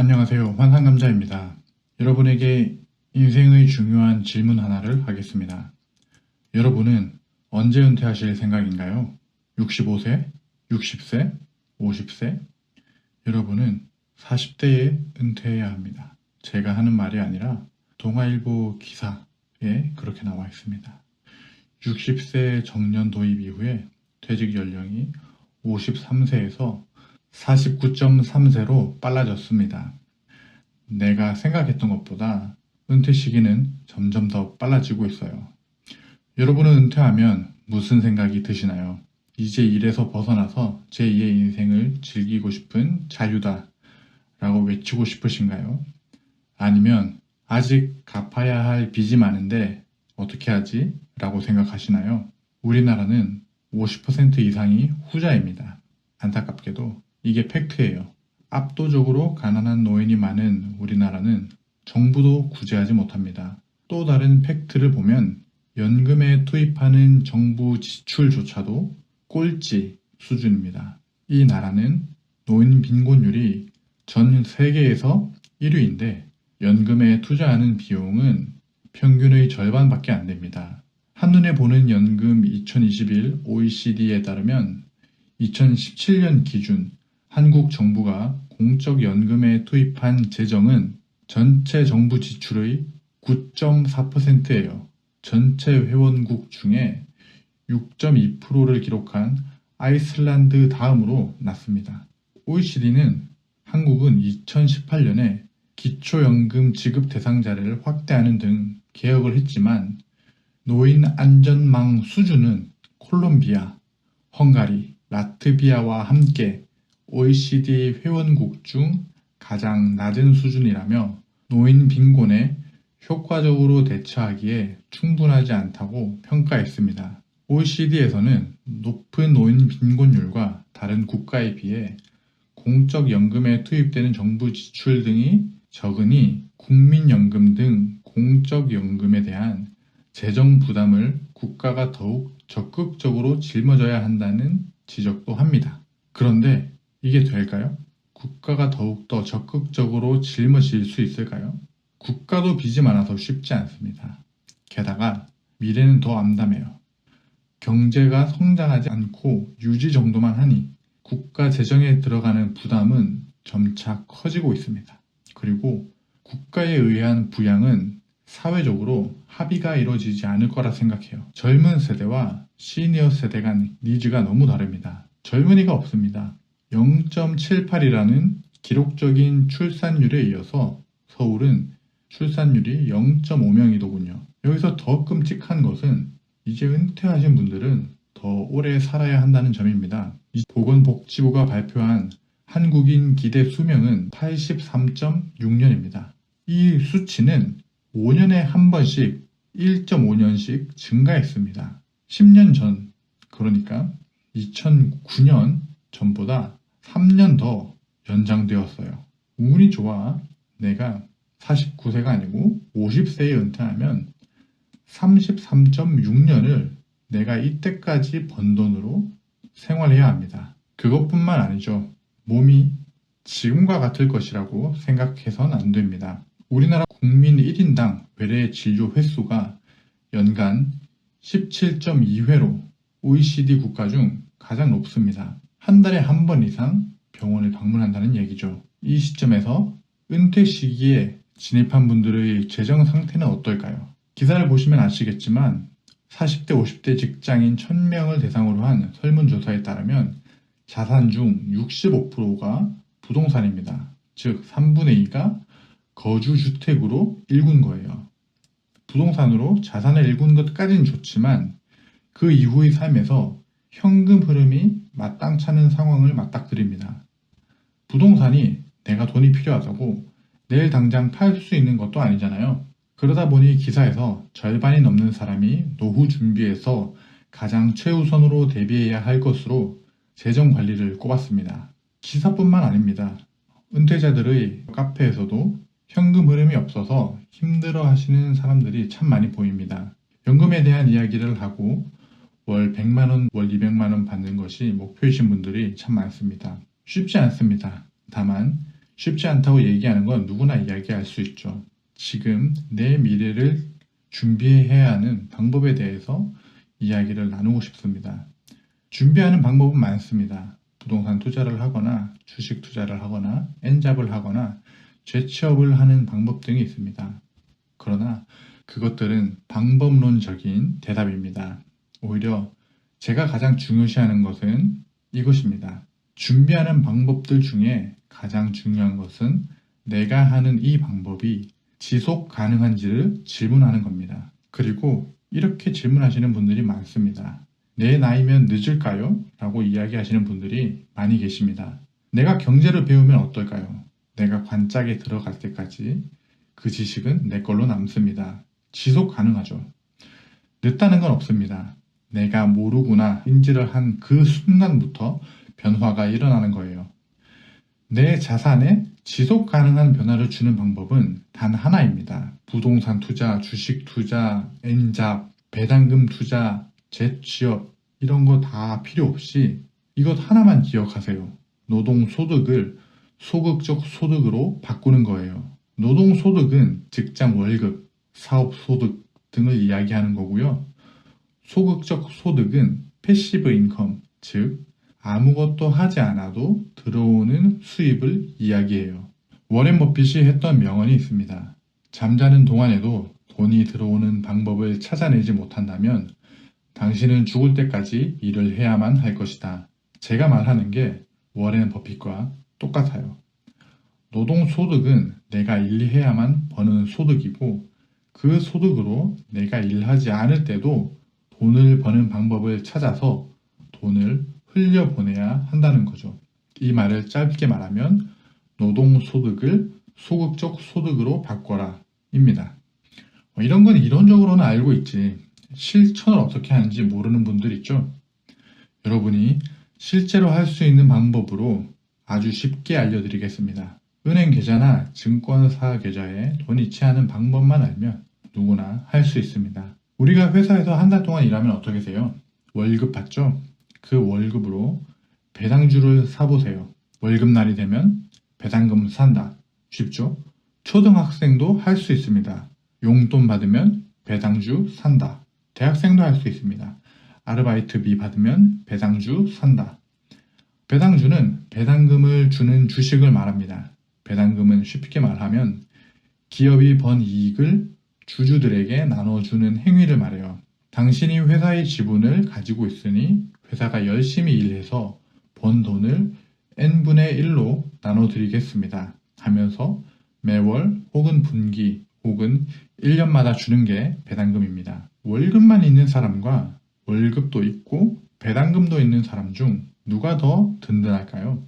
안녕하세요. 환상감자입니다. 여러분에게 인생의 중요한 질문 하나를 하겠습니다. 여러분은 언제 은퇴하실 생각인가요? 65세? 60세? 50세? 여러분은 40대에 은퇴해야 합니다. 제가 하는 말이 아니라 동아일보 기사에 그렇게 나와 있습니다. 60세 정년 도입 이후에 퇴직 연령이 53세에서 49.3세로 빨라졌습니다. 내가 생각했던 것보다 은퇴 시기는 점점 더 빨라지고 있어요. 여러분은 은퇴하면 무슨 생각이 드시나요? 이제 일에서 벗어나서 제2의 인생을 즐기고 싶은 자유다 라고 외치고 싶으신가요? 아니면 아직 갚아야 할 빚이 많은데 어떻게 하지? 라고 생각하시나요? 우리나라는 50% 이상이 후자입니다. 안타깝게도 이게 팩트예요. 압도적으로 가난한 노인이 많은 우리나라는 정부도 구제하지 못합니다. 또 다른 팩트를 보면 연금에 투입하는 정부 지출조차도 꼴찌 수준입니다. 이 나라는 노인 빈곤율이 전 세계에서 1위인데 연금에 투자하는 비용은 평균의 절반밖에 안 됩니다. 한눈에 보는 연금 2021 OECD에 따르면 2017년 기준 한국 정부가 공적 연금에 투입한 재정은 전체 정부 지출의 9.4%예요. 전체 회원국 중에 6.2%를 기록한 아이슬란드 다음으로 낮습니다. OECD는 한국은 2018년에 기초연금 지급 대상자를 확대하는 등 개혁을 했지만 노인 안전망 수준은 콜롬비아, 헝가리, 라트비아와 함께 OECD 회원국 중 가장 낮은 수준이라며 노인 빈곤에 효과적으로 대처하기에 충분하지 않다고 평가했습니다. OECD에서는 높은 노인 빈곤율과 다른 국가에 비해 공적 연금에 투입되는 정부 지출 등이 적으니 국민연금 등 공적 연금에 대한 재정 부담을 국가가 더욱 적극적으로 짊어져야 한다는 지적도 합니다. 그런데 이게 될까요? 국가가 더욱더 적극적으로 짊어질 수 있을까요? 국가도 빚이 많아서 쉽지 않습니다. 게다가 미래는 더 암담해요. 경제가 성장하지 않고 유지 정도만 하니 국가 재정에 들어가는 부담은 점차 커지고 있습니다. 그리고 국가에 의한 부양은 사회적으로 합의가 이루어지지 않을 거라 생각해요. 젊은 세대와 시니어 세대 간 니즈가 너무 다릅니다. 젊은이가 없습니다. 0.78이라는 기록적인 출산율에 이어서 서울은 출산율이 0.5명이더군요. 여기서 더 끔찍한 것은 이제 은퇴하신 분들은 더 오래 살아야 한다는 점입니다. 보건복지부가 발표한 한국인 기대 수명은 83.6년입니다. 이 수치는 5년에 한 번씩 1.5년씩 증가했습니다. 10년 전, 그러니까 2009년 전보다 3년 더 연장되었어요. 운이 좋아 내가 49세가 아니고 50세에 은퇴하면 33.6년을 내가 이때까지 번 돈으로 생활해야 합니다. 그것뿐만 아니죠. 몸이 지금과 같을 것이라고 생각해선 안 됩니다. 우리나라 국민 1인당 외래 진료 횟수가 연간 17.2회로 OECD 국가 중 가장 높습니다. 한 달에 한 번 이상 병원을 방문한다는 얘기죠. 이 시점에서 은퇴 시기에 진입한 분들의 재정 상태는 어떨까요? 기사를 보시면 아시겠지만 40대, 50대 직장인 1000명을 대상으로 한 설문조사에 따르면 자산 중 65%가 부동산입니다. 즉 3분의 2가 거주주택으로 일군 거예요. 부동산으로 자산을 일군 것까지는 좋지만 그 이후의 삶에서 현금 흐름이 마땅찮은 상황을 맞닥뜨립니다. 부동산이 내가 돈이 필요하다고 내일 당장 팔 수 있는 것도 아니잖아요. 그러다 보니 기사에서 절반이 넘는 사람이 노후 준비에서 가장 최우선으로 대비해야 할 것으로 재정 관리를 꼽았습니다. 기사뿐만 아닙니다. 은퇴자들의 카페에서도 현금 흐름이 없어서 힘들어 하시는 사람들이 참 많이 보입니다. 연금에 대한 이야기를 하고 월 100만원, 월 200만원 받는 것이 목표이신 분들이 참 많습니다. 쉽지 않습니다. 다만 쉽지 않다고 얘기하는 건 누구나 이야기할 수 있죠. 지금 내 미래를 준비해야 하는 방법에 대해서 이야기를 나누고 싶습니다. 준비하는 방법은 많습니다. 부동산 투자를 하거나 주식 투자를 하거나 엔잡을 하거나 재취업을 하는 방법 등이 있습니다. 그러나 그것들은 방법론적인 대답입니다. 오히려 제가 가장 중요시하는 것은 이것입니다. 준비하는 방법들 중에 가장 중요한 것은 내가 하는 이 방법이 지속 가능한지를 질문하는 겁니다. 그리고 이렇게 질문하시는 분들이 많습니다. 내 나이면 늦을까요? 라고 이야기하시는 분들이 많이 계십니다. 내가 경제를 배우면 어떨까요? 내가 관짝에 들어갈 때까지 그 지식은 내 걸로 남습니다. 지속 가능하죠. 늦다는 건 없습니다. 내가 모르구나 인지를 한 그 순간부터 변화가 일어나는 거예요. 내 자산에 지속 가능한 변화를 주는 방법은 단 하나입니다. 부동산 투자, 주식 투자, 엔잡, 배당금 투자, 재취업 이런 거 다 필요 없이 이것 하나만 기억하세요. 노동소득을 소극적 소득으로 바꾸는 거예요. 노동소득은 직장 월급, 사업소득 등을 이야기하는 거고요. 소극적 소득은 패시브 인컴, 즉 아무것도 하지 않아도 들어오는 수입을 이야기해요. 워렌 버핏이 했던 명언이 있습니다. 잠자는 동안에도 돈이 들어오는 방법을 찾아내지 못한다면 당신은 죽을 때까지 일을 해야만 할 것이다. 제가 말하는 게 워렌 버핏과 똑같아요. 노동소득은 내가 일해야만 버는 소득이고 그 소득으로 내가 일하지 않을 때도 돈을 버는 방법을 찾아서 돈을 흘려보내야 한다는 거죠. 이 말을 짧게 말하면 노동소득을 소극적 소득으로 바꿔라 입니다. 이런 건 이론적으로는 알고 있지 실천을 어떻게 하는지 모르는 분들 있죠. 여러분이 실제로 할 수 있는 방법으로 아주 쉽게 알려드리겠습니다. 은행 계좌나 증권사 계좌에 돈이 이체하는 방법만 알면 누구나 할 수 있습니다. 우리가 회사에서 한 달 동안 일하면 어떻게 해요? 월급 받죠? 그 월급으로 배당주를 사보세요. 월급날이 되면 배당금 산다. 쉽죠? 초등학생도 할 수 있습니다. 용돈 받으면 배당주 산다. 대학생도 할 수 있습니다. 아르바이트비 받으면 배당주 산다. 배당주는 배당금을 주는 주식을 말합니다. 배당금은 쉽게 말하면 기업이 번 이익을 주주들에게 나눠주는 행위를 말해요. 당신이 회사의 지분을 가지고 있으니 회사가 열심히 일해서 번 돈을 n분의 1로 나눠드리겠습니다 하면서 매월 혹은 분기 혹은 1년마다 주는 게 배당금입니다. 월급만 있는 사람과 월급도 있고 배당금도 있는 사람 중 누가 더 든든할까요?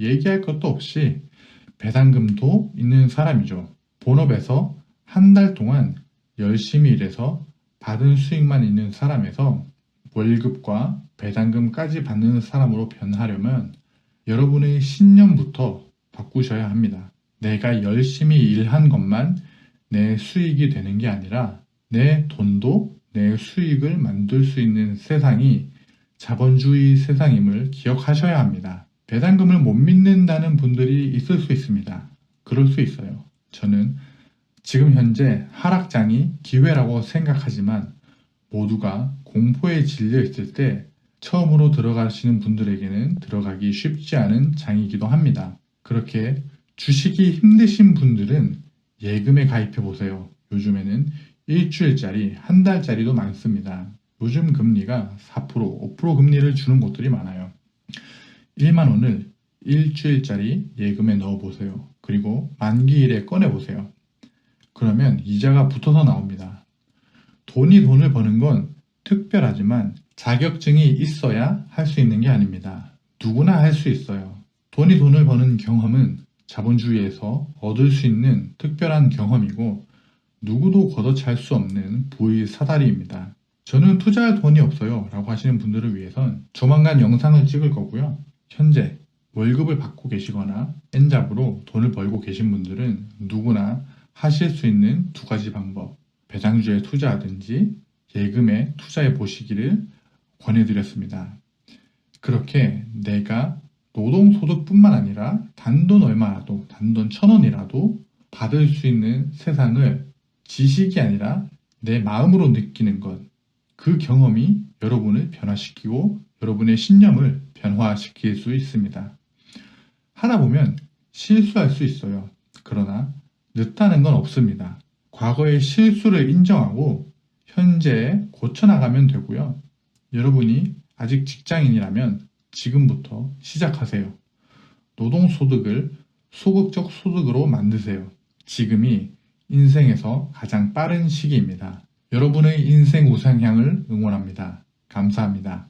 얘기할 것도 없이 배당금도 있는 사람이죠. 본업에서 한 달 동안 열심히 일해서 받은 수익만 있는 사람에서 월급과 배당금까지 받는 사람으로 변하려면 여러분의 신념부터 바꾸셔야 합니다. 내가 열심히 일한 것만 내 수익이 되는 게 아니라 내 돈도 내 수익을 만들 수 있는 세상이 자본주의 세상임을 기억하셔야 합니다. 배당금을 못 믿는다는 분들이 있을 수 있습니다. 그럴 수 있어요. 저는 지금 현재 하락장이 기회라고 생각하지만 모두가 공포에 질려 있을 때 처음으로 들어가시는 분들에게는 들어가기 쉽지 않은 장이기도 합니다. 그렇게 주식이 힘드신 분들은 예금에 가입해 보세요. 요즘에는 일주일짜리, 한 달짜리도 많습니다. 요즘 금리가 4%, 5% 금리를 주는 곳들이 많아요. 1만 원을 일주일짜리 예금에 넣어보세요. 그리고 만기일에 꺼내보세요. 그러면 이자가 붙어서 나옵니다. 돈을 버는 건 특별하지만 자격증이 있어야 할 수 있는 게 아닙니다. 누구나 할 수 있어요. 돈을 버는 경험은 자본주의에서 얻을 수 있는 특별한 경험이고 누구도 걷어찰 수 없는 부의 사다리입니다. 저는 투자할 돈이 없어요 라고 하시는 분들을 위해선 조만간 영상을 찍을 거고요. 현재 월급을 받고 계시거나 엔잡으로 돈을 벌고 계신 분들은 누구나 하실 수 있는 두 가지 방법, 배당주에 투자하든지 예금에 투자해 보시기를 권해드렸습니다. 그렇게 내가 노동소득뿐만 아니라 단돈 얼마라도, 단돈 1,000원이라도 받을 수 있는 세상을 지식이 아니라 내 마음으로 느끼는 것, 그 경험이 여러분을 변화시키고 여러분의 신념을 변화시킬 수 있습니다. 하다 보면 실수할 수 있어요. 그러나 늦다는 건 없습니다. 과거의 실수를 인정하고 현재에 고쳐나가면 되고요. 여러분이 아직 직장인이라면 지금부터 시작하세요. 노동소득을 소극적 소득으로 만드세요. 지금이 인생에서 가장 빠른 시기입니다. 여러분의 인생 우상향을 응원합니다. 감사합니다.